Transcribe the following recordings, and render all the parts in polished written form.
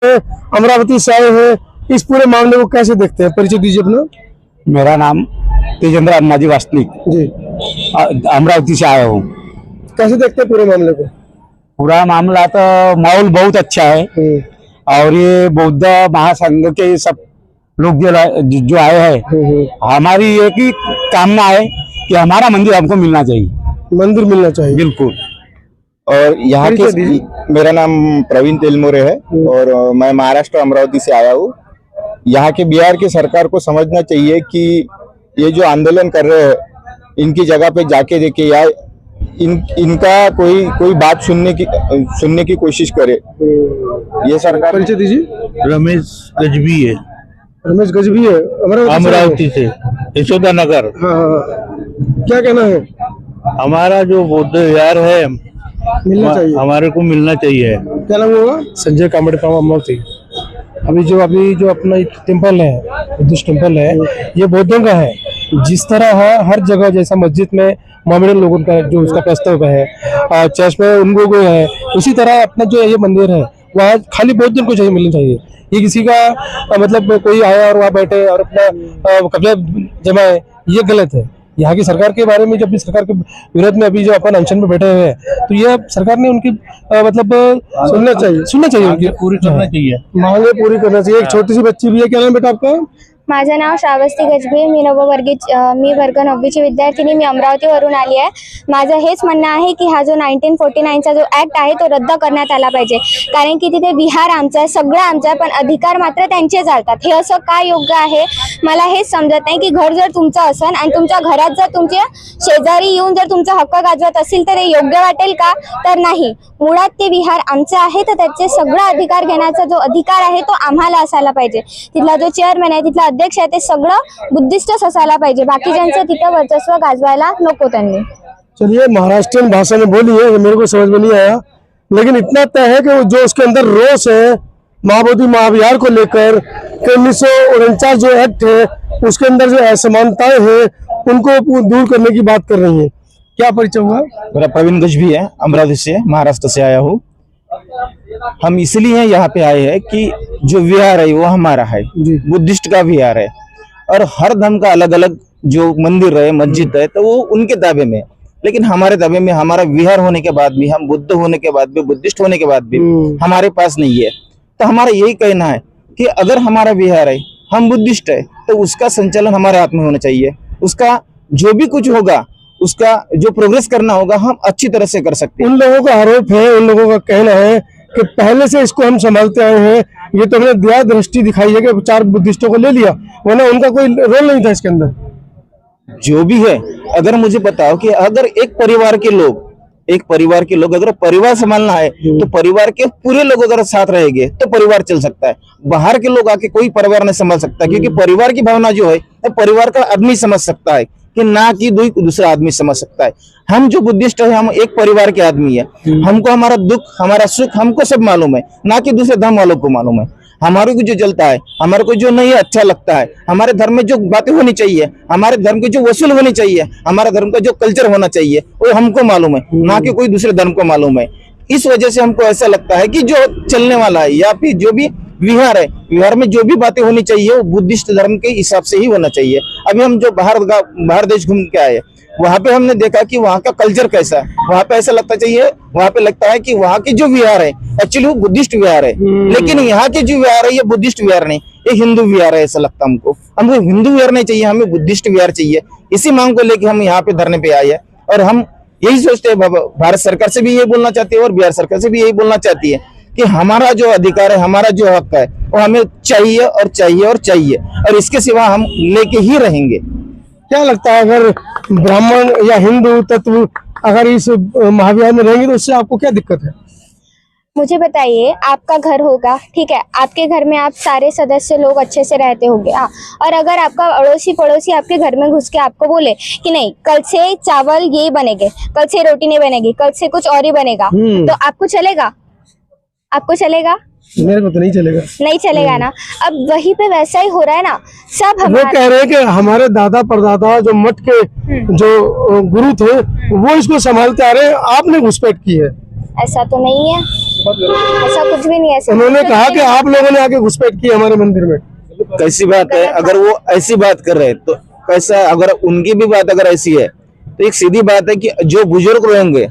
अमरावती से आए हैं, इस पूरे मामले को कैसे देखते हैं? परिचय दीजिए अपना। मेरा नाम तेजेंद्र अन्नाजी वासनिक, जी, अमरावती से आया हूँ। कैसे देखते हैं पूरे मामले को? पूरा मामला तो माहौल बहुत अच्छा है और ये बौद्ध महासंघ के सब लोग जो आए हैं, हमारी एक ही कामना है कि हमारा मंदिर हमको मिलना चाहिए। मंदिर मिलना चाहिए, बिल्कुल। और यहाँ के मेरा नाम प्रवीण तेलमोरे है और मैं महाराष्ट्र अमरावती से आया हूँ। यहाँ के बिहार की सरकार को समझना चाहिए कि ये जो आंदोलन कर रहे हैं इनकी जगह पे जाके देखे या इनका कोई बात सुनने की कोशिश करे। ये सरकार। परिचय दीजिए। रमेश गजबी है, रमेश गजबी है, अमरावती से, यशोदा नगर। हाँ, क्या कहना है? हमारा जो बौद्ध विहार है मिलना चाहिए, हमारे को मिलना चाहिए। क्या नाम होगा? संजय कामड़े अमरावती। अभी जो अपना टेम्पल है, बुद्धिस्ट टेम्पल है, ये बौद्धों का है। जिस तरह है हर जगह, जैसा मस्जिद में मोमेडन लोगों का जो उसका प्रस्ताव है, चर्च में उन लोगों है, उसी तरह अपना जो ये मंदिर है वहाँ खाली बौद्धों को चाहिए, मिलना चाहिए। ये किसी का मतलब कोई आया और वहाँ बैठे और अपना कब्जा जमाए, ये गलत है। यहाँ की सरकार के बारे में, जब सरकार के विरोध में अभी जो अपन अनशन में बैठे हुए हैं, तो ये सरकार ने उनकी मतलब सुनना चाहिए उनकी पूरी करना चाहिए, मांगे पूरी करना चाहिए। एक छोटी सी बच्ची भी है, क्या नाम बेटा आपका? माझं नाव श्रावस्ती गजबे, मी वर्ग 9वीची विद्यार्थिनी, मी अमरावतीवरून आली आहे। माझं हेच म्हणणं आहे की हा जो 1949चा जो ऍक्ट आहे तो रद्द करण्यात आला पाहिजे, कारण की तिथे विहार आमचा आहे, सगळं आमचं आहे, पण अधिकार मात्र त्यांचे चालतात। हे असं काय योग्य आहे मला हेच समजत नाही की घर जर तुमचं असेल आणि तुमच्या घरात जर तुमचे शेजारी येऊन जर तुमचा हक्क गाजवत असतील तर हे योग्य वाटेल का? तर नाही। मुळात ते विहार आमचे आहे, तर त्याचे सगळं अधिकार घेण्याचा जो अधिकार आहे तो आम्हाला असायला पाहिजे। तिथला जो चेअरमॅन आहे, तिथला अध्यक्ष आहे, ते सगळं बुद्धिस्टच असायला पाहिजे, बाकीच्यांचं तिथं वर्चस्व गाजवायला नको त्यांनी। चलिए, महाराष्ट्रीयन भाषा में बोली है, मेरे को समझ में नहीं आया, लेकिन इतना तय है कि जो उसके अंदर रोष है महाबोधि महाविहार को लेकर, 1949 जो एक्ट है उसके अंदर जो असमानताएं हैं उनको दूर करने की बात कर रही है। क्या परिचय हुआ? मेरा प्रवीण गजबी है, अमरावती से, महाराष्ट्र से आया हूँ। हम इसलिए यहाँ पे आए हैं कि जो विहार है वो हमारा है, बुद्धिस्ट का विहार है और हर धर्म का अलग अलग जो मंदिर है, मस्जिद है, तो वो उनके दावे में, लेकिन हमारे दावे में हमारा विहार होने के बाद भी, हम बुद्ध होने के बाद भी, बुद्धिस्ट होने के बाद भी हमारे पास नहीं है। तो हमारा यही कहना है कि अगर हमारा विहार है, हम बुद्धिस्ट है, तो उसका संचालन हमारे हाथ में होना चाहिए। उसका जो भी कुछ होगा, उसका जो प्रोग्रेस करना होगा, हम अच्छी तरह से कर सकते हैं। उन लोगों का आरोप है, उन लोगों का कहना है कि पहले से इसको हम संभालते आए हैं, ये तो हमने दया दृष्टि दिखाई है कि 4 बुद्धिस्टों को ले लिया, वरना उनका कोई रोल नहीं था इसके अंदर। जो भी है, अगर मुझे बताओ कि अगर एक परिवार के लोग अगर परिवार संभालना है तो परिवार के पूरे लोग अगर साथ रहेंगे तो परिवार चल सकता है। बाहर के लोग आके कोई परिवार नहीं संभाल सकता, क्योंकि परिवार की भावना जो है तो परिवार का आदमी समझ सकता है कि ना कि दूसरा आदमी समझ सकता है। हम जो बुद्धिस्ट है, हम एक परिवार के आदमी है, हमको हमारा दुख, हमारा सुख हमको सब मालूम है, ना कि दूसरे धर्म वालों को मालूम है। हमारे को जो जलता है, हमारे को जो नहीं अच्छा लगता है, हमारे धर्म में जो बातें होनी चाहिए, हमारे धर्म की जो वसूल होनी चाहिए, हमारे धर्म का जो कल्चर होना चाहिए, वो हमको मालूम है, ना कि कोई दूसरे धर्म को मालूम है। इस वजह से हमको ऐसा लगता है कि जो चलने वाला है या फिर जो भी विहार है, विहार में जो भी बातें होनी चाहिए वो बुद्धिस्ट धर्म के हिसाब से ही होना चाहिए। अभी हम जो बाहर देश घूम के आए, वहां पे हमने देखा कि वहाँ का कल्चर कैसा है। वहां पे ऐसा लगता है कि वहाँ की जो विहार है एक्चुअली वो बुद्धिस्ट विहार है, लेकिन यहाँ के जो विहार है ये बुद्धिस्ट विहार नहीं, ये हिंदू विहार है। ऐसा लगता है हमको हिंदू विहार नहीं चाहिए, हमें बुद्धिस्ट विहार चाहिए। इसी मांग को लेकर हम यहाँ पे धरने पे आए हैं और हम यही सोचते हैं, भारत सरकार से भी यही बोलना चाहते हैं और बिहार सरकार से भी यही बोलना चाहती है कि हमारा जो अधिकार है, हमारा जो हक है वो हमें चाहिए और चाहिए और चाहिए, और इसके सिवा हम लेके ही रहेंगे। क्या लगता है, अगर ब्राह्मण या हिंदू तत्व अगर इस महाविहार में रहेंगे तो उससे आपको क्या दिक्कत है? मुझे बताइए, आपका घर होगा, ठीक है, आपके घर में आप सारे सदस्य लोग अच्छे से रहते होंगे, हाँ, और अगर आपका अड़ोसी पड़ोसी आपके घर में घुस के आपको बोले कि नहीं कल से चावल ये बनेंगे, कल से रोटी नहीं बनेगी, कल से कुछ और ही बनेगा, तो आपको चलेगा? आपको चलेगा? मेरे को तो नहीं चलेगा। नहीं चलेगा ना। अब वहीं पे वैसा ही हो रहा है ना, सब वो कह रहे हैं कि हमारे दादा परदादा जो मठ के जो गुरु थे वो इसको संभालते आ रहे हैं, आपने घुसपैठ की है। ऐसा तो नहीं है। ऐसा कुछ भी नहीं है सर। उन्होंने कहा कि आप लोगों ने आके घुसपैठ की हमारे मंदिर में। कैसी बात है? अगर वो ऐसी बात कर रहे हैं तो कैसा, अगर उनकी भी बात अगर ऐसी है तो एक सीधी बात है कि जो बुजुर्ग रहेंगे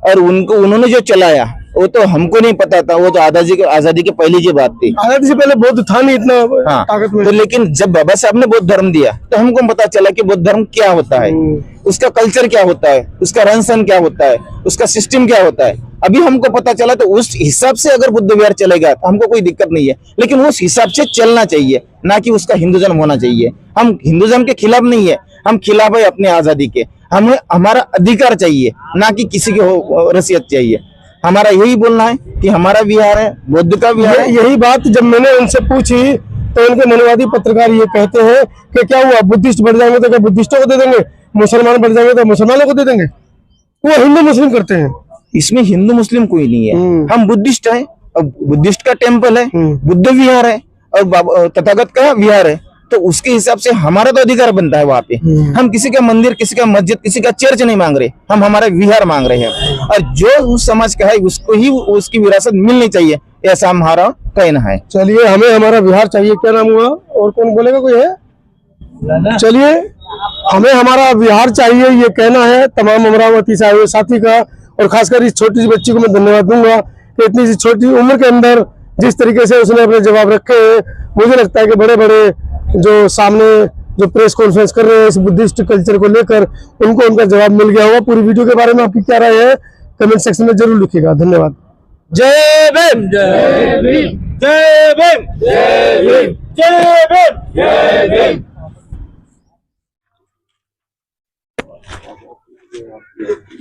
और उनको उन्होंने जो चलाया वो तो हमको नहीं पता था, वो तो आजादी की पहली जो बात थी। आजादी से पहले बौद्ध था नहीं इतना हाँ, ताकत में। तो लेकिन जब बाबा साहब ने बौद्ध धर्म दिया तो हमको पता चला कि बौद्ध धर्म क्या होता है, उसका कल्चर क्या होता है, उसका रहन सहन क्या होता है, उसका सिस्टम क्या होता है। अभी हमको पता चला तो उस हिसाब से अगर बुद्ध विहार चलेगा तो हमको कोई दिक्कत नहीं है, लेकिन उस हिसाब से चलना चाहिए, ना कि उसका हिंदुज़म होना चाहिए। हम हिंदुज़म के खिलाफ नहीं है, हम खिलाफ है अपने आजादी के। हमें हमारा अधिकार चाहिए, ना कि किसी की रसियत चाहिए। हमारा यही बोलना है कि हमारा विहार है, बौद्ध का विहार है। यही बात जब मैंने उनसे पूछी तो उनके मनवादी पत्रकार ये कहते हैं कि क्या हुआ, बुद्धिस्ट बढ़ जाएंगे तो क्या बुद्धिस्टों को दे देंगे, मुसलमान बढ़ जाएंगे तो मुसलमानों को दे देंगे। वो हिंदू मुस्लिम करते हैं। इसमें हिंदू मुस्लिम कोई नहीं है, हम बुद्धिस्ट है और बुद्धिस्ट का टेम्पल है, बुद्ध विहार है और तथागत का विहार है, तो उसके हिसाब से हमारा तो अधिकार बनता है वहाँ पे। हम किसी का मंदिर, किसी का मस्जिद, किसी का चर्च नहीं मांग रहे, हम हमारा विहार मांग रहे हैं। और जो उस समाज का है उसको ही उसकी विरासत मिलनी चाहिए, ऐसा हमारा कहना है। चलिए, हमें हमारा बिहार चाहिए। क्या नाम हुआ और कौन बोलेगा, कोई है? चलिए, हमें हमारा बिहार चाहिए, ये कहना है तमाम अमरावती से आए हुए साथी का। और खासकर इस छोटी सी बच्ची को मैं धन्यवाद दूंगा कि इतनी सी छोटी उम्र के अंदर जिस तरीके से उसने अपने जवाब रखे हैं। मुझे लगता है कि बड़े बड़े जो सामने जो प्रेस कॉन्फ्रेंस कर रहे हैं इस बुद्धिस्ट कल्चर को लेकर, उनको उनका जवाब मिल गया होगा। पूरी वीडियो के बारे में आपकी क्या राय है कमेंट सेक्शन में जरूर लिखिएगा। धन्यवाद। जय भीम, जय भीम, जय भीम, जय भीम, जय भीम, जय भीम।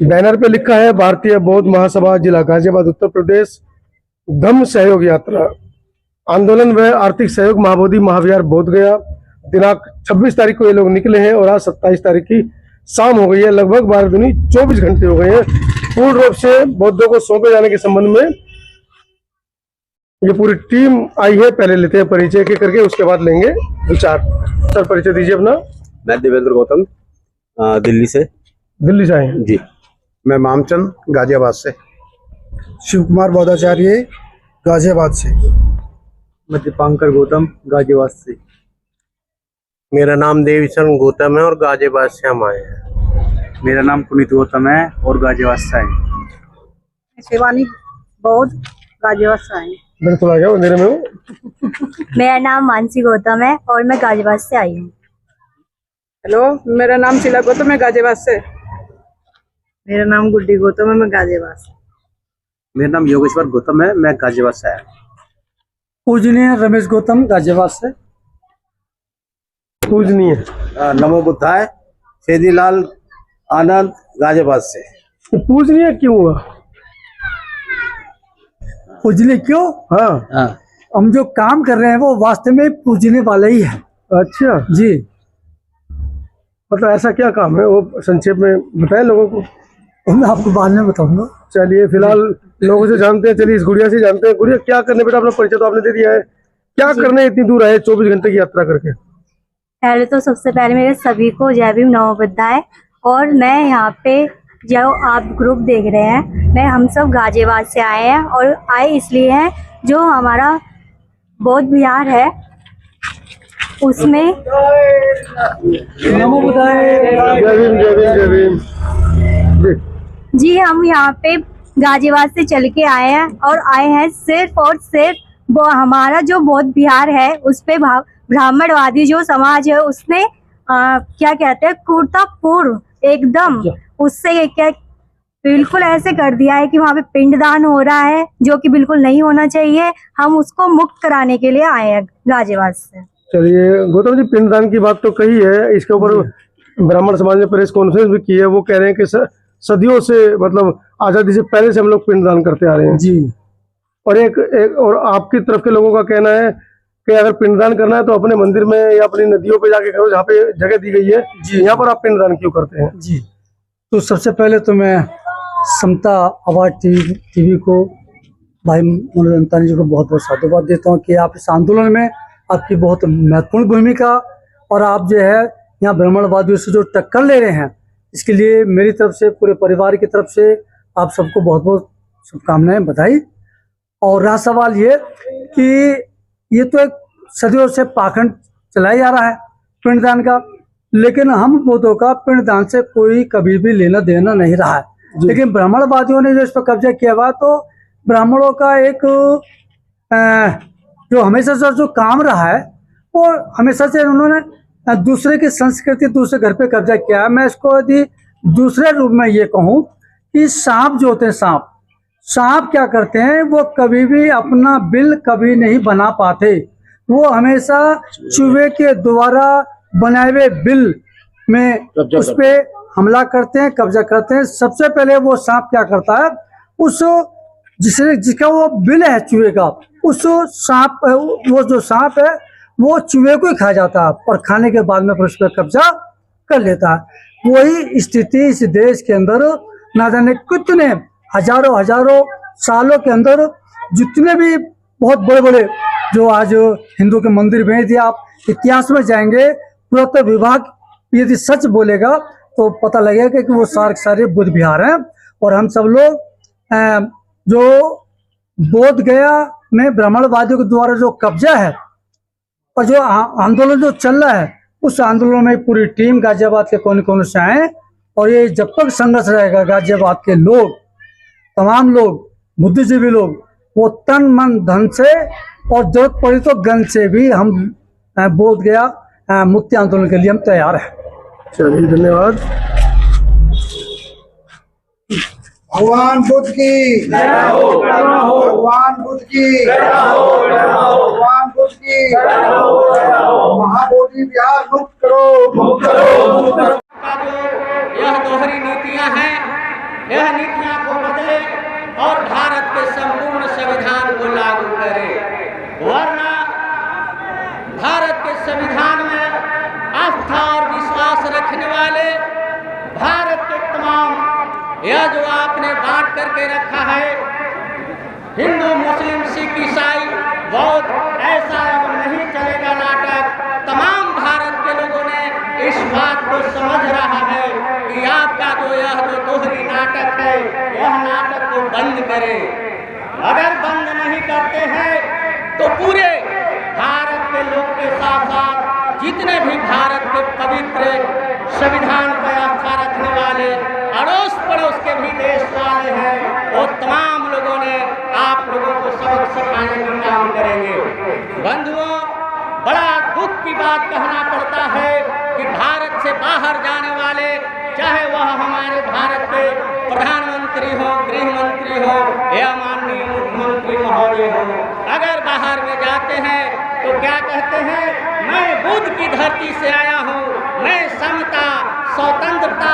बैनर पे लिखा है भारतीय बौद्ध महासभा जिला गाजियाबाद उत्तर प्रदेश धम्म सहयोग यात्रा आंदोलन व आर्थिक सहयोग महाबोधि महाविहार बोध गया। दिनांक 26 तारीख को ये लोग निकले हैं और आज 27 तारीख की शाम हो गई है। लगभग 12 दूनी 24 घंटे हो गए हैं। पूर्ण रूप से बौद्धों को सौंपे जाने के संबंध में ये पूरी टीम आई है। पहले लेते हैं परिचय के करके, उसके बाद लेंगे विचार। सर, परिचय दीजिए अपना। मैं देवेंद्र गौतम, दिल्ली से आए हैं जी। मैं मामचंद गाजियाबाद से। शिव कुमार बौद्धाचार्य गाजियाबाद से। मैं दीपांकर गौतम गाजियाबाद से। मेरा नाम देवीचरण गौतम है और गाजियाबाद से हम आए हैं। मेरा नाम पुनीत गौतम है और गाजियाबाद से आए। शिवानी बौद्ध गाजियाबाद से आए। बिल्कुल आ गया अंधेरे में हूँ। मेरा नाम मानसी गौतम है और मैं गाजियाबाद से आई हूँ। हेलो, मेरा नाम शीला गौतम है गाजियाबाद से। मेरा नाम गुड्डी गौतम है, मैं गाजियाबाद से। मेरा नाम योगेश्वर गौतम है, मैं गाजियाबाद से आया। पूजनीय रमेश गौतम गाजियाबाद से। पूजनीय नमो बुद्धाय सेदीलाल आनंद गाजियाबाद से। पूजनीय क्यों हुआ? पूजनीय क्यों? हाँ, हम जो काम कर रहे हैं वो वास्तव में पूजने वाला ही है। अच्छा जी, मतलब ऐसा क्या काम है वो संक्षेप में बताएं लोगों को। मैं आपको बाद में बताऊंगा। चलिए, फिलहाल लोगों से जानते हैं। चलिए, इस गुड़िया से जानते हैं। गुड़िया, क्या करने, बेटा अपना परिचय तो आपने दे दिया है, क्या करने इतनी दूर आए 24 घंटे की यात्रा करके? पहले तो सबसे पहले मेरे सभी को जय भीम नमो बुद्धाय। और मैं यहाँ पे जो आप ग्रुप देख रहे हैं, हम सब गाजियाबाद से आए हैं और आए इसलिए हैं जो हमारा बौद्ध विहार है उसमें। नमो बुद्धाय। जय भीम, जय भीम, जय भीम जी, हम यहाँ पे गाजियाबाद से चल के आए हैं और आए हैं सिर्फ और सिर्फ वो हमारा जो बौद्ध विहार है उस पे ब्राह्मणवादी जो समाज है उसने क्या कहते हैं क्रूरतापूर्ण एकदम उससे ये क्या बिल्कुल ऐसे कर दिया है कि वहाँ पे पिंडदान हो रहा है जो कि बिल्कुल नहीं होना चाहिए। हम उसको मुक्त कराने के लिए आए हैं गाजियाबाद से। चलिए गौतम जी, पिंडदान की बात तो कही है, इसके ऊपर ब्राह्मण समाज ने प्रेस कॉन्फ्रेंस भी की है। वो कह रहे हैं कि सदियों से, मतलब आजादी से पहले से हम लोग पिंडदान करते आ रहे हैं जी। और एक और आपकी तरफ के लोगों का कहना है कि अगर पिंडदान करना है तो अपने मंदिर में या अपनी नदियों पे जाके करो जहाँ पे जगह दी गई है। यहाँ पर आप पिंडदान क्यों करते हैं? जी, तो सबसे पहले तो मैं समता आवाज टीवी को, भाई मनोरंजन जी को बहुत बहुत साधुवाद देता हूँ कि आप इस आंदोलन में आपकी बहुत महत्वपूर्ण भूमिका, और आप जो है यहाँ ब्राह्मणवादियों से जो टक्कर ले रहे हैं, इसके लिए मेरी तरफ से, पूरे परिवार की तरफ से आप सबको बहुत बहुत शुभकामनाएं, बधाई। और रहा सवाल ये कि ये तो एक सदियों से पाखंड चलाया जा रहा है पिंडदान का, लेकिन हम बौद्धों का पिंडदान से कोई कभी भी लेना देना नहीं रहा है। लेकिन ब्राह्मणवादियों ने जो इस पर कब्जा किया हुआ, तो ब्राह्मणों का एक जो हमेशा से जो काम रहा है वो हमेशा से उन्होंने दूसरे की संस्कृति, दूसरे घर पे कब्जा किया है। मैं इसको यदि दूसरे रूप में ये कहूँ कि सांप जो होते हैं, सांप क्या करते हैं, वो कभी भी अपना बिल कभी नहीं बना पाते। वो हमेशा चूहे के द्वारा बनाए हुए बिल में उस पे हमला करते हैं, कब्जा करते हैं। सबसे पहले वो सांप क्या करता है, उस जिसका वो बिल है चूहे का, उस सांप, वो जो सांप है वो चूहे को ही खा जाता है और खाने के बाद में फिर उस पर कब्जा कर लेता है। वही स्थिति इस देश के अंदर ना जाने कितने हजारों सालों के अंदर जितने भी बहुत बड़े बड़े जो आज हिंदू के मंदिर में, यदि आप इतिहास में जाएंगे, पुरातत्व विभाग यदि सच बोलेगा तो पता लगेगा कि वो सारे बुद्ध विहार हैं। और हम सब लोग जो बोध गया में ब्राह्मणवादियों के द्वारा जो कब्जा है और जो आंदोलन जो चल रहा है, उस आंदोलन में पूरी टीम गाजियाबाद के कोने कोने से आए। और ये जब तक संघर्ष रहेगा, गाजियाबाद के लोग, तमाम लोग, बुद्धिजीवी लोग, वो तन मन धन से और जरूरत पड़ी तो गन से भी हम बोध गया मुक्ति आंदोलन के लिए हम तैयार हैं। चलिए, धन्यवाद। भगवान बुद्ध की जय हो, भगवान बुद्ध की जय हो, भगवान बुद्ध की जय हो। महाबोधि विहार मुक्त करो, मुक्त करो। यह दोहरी नीतियां हैं, यह नीतियां को बदले और भारत के संपूर्ण संविधान को लागू करे, वरना भारत के संविधान में आस्था और विश्वास रखने वाले भारत के तमाम, यह जो आपने बांट करके रखा है, हिंदू, मुस्लिम, सिख, ईसाई, बौद्ध, ऐसा अब नहीं चलेगा नाटक। तमाम भारत के लोगों ने इस बात को समझ रहा है कि आपका यह जो दोहरी नाटक है, यह नाटक को बंद करें। अगर बंद नहीं करते हैं तो पूरे भारत के लोग के साथ साथ जितने भी भारत के पवित्र संविधान पर आस्था रखने वाले अड़ोस पड़ोस के भी देश वाले हैं, वो तमाम लोगों ने आप लोगों को सबक सिखाने का काम करेंगे। बंधुओं, बड़ा दुख की बात कहना पड़ता है कि भारत से बाहर जाने वाले, चाहे वह हमारे भारत के प्रधानमंत्री हो, गृह मंत्री हो या माननीय मुख्यमंत्री महोदय हो, अगर बाहर में जाते हैं तो क्या कहते हैं, मैं बुद्ध की धरती से आया हूँ, मैं समता, स्वतंत्रता,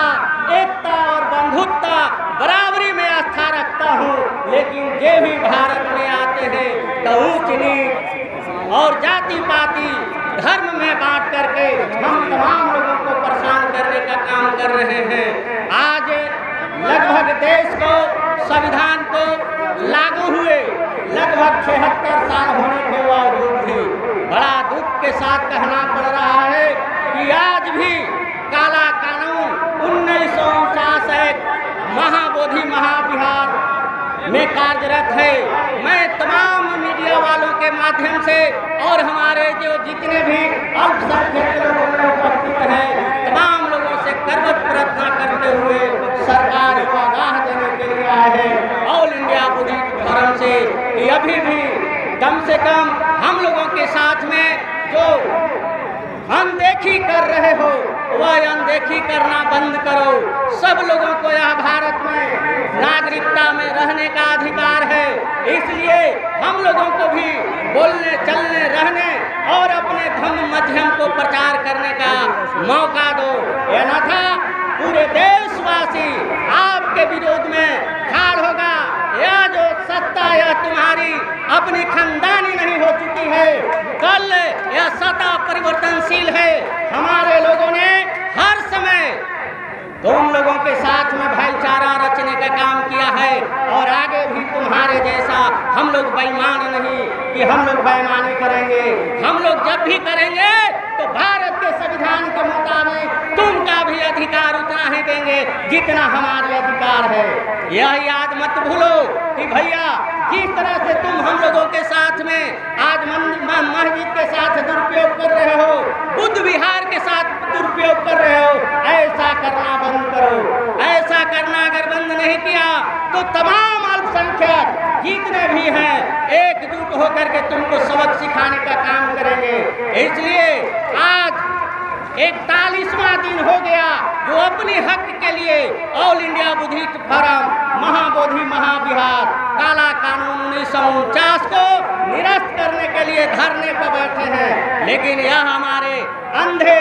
एकता और बंधुत्ता, बराबरी में आस्था रखता हूँ। लेकिन जे भी भारत में आते हैं तो ऊंच नीच और जाति पाति धर्म में बांट करके हम तमाम लोगों को परेशान करने का काम कर रहे हैं। आज लगभग देश को, संविधान को लागू हुए लगभग 76 साल होने के बावजूद भी बड़ा दुख के साथ कहना पड़ रहा है कि आज भी काला कानून 1949 एक महाबोधि महाविहार में कार्यरत है। मैं तमाम मीडिया वालों के माध्यम से और हमारे जो जितने भी अल्पसंख्यक लोग उपस्थित हैं, तमाम लोगों से करवत प्रार्थना करते हुए सरकार को आगाह देने के लिए आए हैं ऑल इंडिया बुद्धिस्ट फोरम से कि अभी भी कम से कम हम लोगों के साथ में जो अनदेखी कर रहे हो, वह अनदेखी करना बंद करो। सब लोगों को यह भारत में नागरिकता में रहने का अधिकार है, इसलिए हम लोगों को भी बोलने, चलने, रहने और अपने धर्म मध्यम को प्रचार करने का मौका दो। अन्यथा पूरे देशवासी आपके विरोध में खड़ा होगा। यह जो सत्ता यह तुम्हारी अपनी खानदानी नहीं हो चुकी है, कल यह सत्ता परिवर्तनशील है। हमारे लोगों ने हर समय तुम लोगों के साथ में भाईचारा रचने का काम किया है और आगे भी तुम्हारे जैसा हम लोग बेईमान नहीं कि हम लोग बेईमानी करेंगे। हम लोग जब भी करेंगे तो भारत के संविधान के मुताबिक तुमका भी अधिकार उतना ही देंगे जितना हमारे अधिकार है। यह याद मत भूलो कि भैया जिस तरह से तुम हम लोगों के साथ में आज मस्जिद के साथ दुरुपयोग कर रहे हो, बुद्ध विहार के साथ दुरुपयोग कर रहे हो, ऐसा करना बंद करो। ऐसा करना अगर बंद नहीं किया तो तमाम अल्पसंख्यक जितने भी हैं एकजुट होकर के तुमको सबक सिखाने का काम करेंगे। इसलिए आज 41वां दिन हो गया जो अपने हक के लिए all India Buddhist forum Mahabodhi Mahavihara काला कानून 1949 को निरस्त करने के लिए धरने पर बैठे हैं। लेकिन यह हमारे अंधे,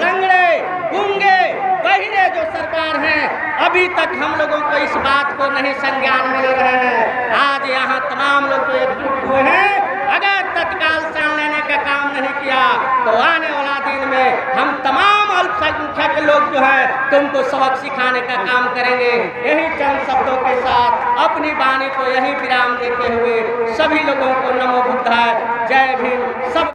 लंगड़े, गूंगे, बहिरे जो सरकार हैं अभी तक हम लोगों को इस बात को नहीं संज्ञान मिल रहे हैं। आज यहाँ तमाम लोग तो एकजुट हुए हैं। अगर तत्काल सान लेने का काम नहीं किया तो आने वाला दिन में हम तमाम अल्पसंख्यक लोग जो है तुमको सबक सिखाने का काम करेंगे। यही चंद शब्दों के साथ अपनी वाणी को यही विराम देते हुए सभी लोगों को नमो बुद्धाय, जय भीम। सब